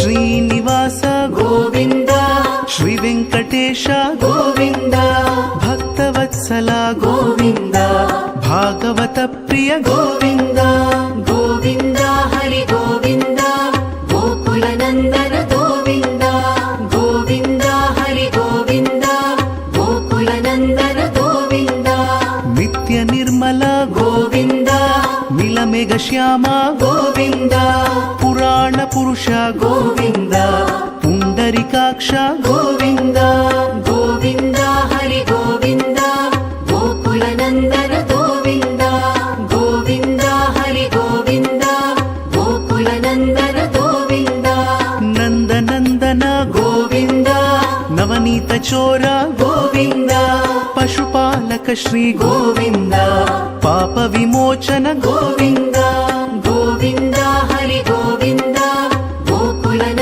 ಶ್ರೀನಿವಾಸ ಗೋವಿಂದ ಶ್ರೀ ವೆಂಕಟೇಶ ಗೋವಿಂದ ಭಕ್ತವತ್ಸಲ ಗೋವಿಂದ ಭಾಗವತ ಪ್ರಿಯ ಗೋವಿಂದ ಗೋವಿಂದ ಹರಿ ಗೋವಿಂದ ಗೋಕುಲ ನಂದನ ಗೋವಿಂದ ಗೋವಿಂದ ಹರಿ ಗೋವಿಂದ ಗೋಕುಲ ನಂದನ ಗೋವಿಂದ ನಿತ್ಯ ನಿರ್ಮಲ ಗೋವಿಂದ ನೀಲಮೇಘ ಶ್ಯಾಮ ಗೋವಿಂದ ಪುರಾಣ ಪುರುಷ ಗೋವಿಂದ ಪುಂಡರಿಕಾಕ್ಷ ಗೋವಿಂದ ಗೋವಿಂದ ಹರಿ ಗೋವಿಂದ ಗೋಕುಲ ನಂದನ ಗೋವಿಂದ ಗೋವಿಂದ ಹರಿ ಗೋವಿಂದ ಗೋಕುಲ ನಂದನ ಗೋವಿಂದ ನಂದನಂದನ ಗೋವಿಂದ ನವನೀತ ಚೋರ ಗೋವಿಂದ ಪಶುಪಾಲಕ ಶ್ರೀ ಗೋವಿಂದ ಪಾಪ ವಿಮೋಚನ ಗೋವಿಂದ ಗೋವಿಂದ ಹರಿ ಗೋವಿಂದ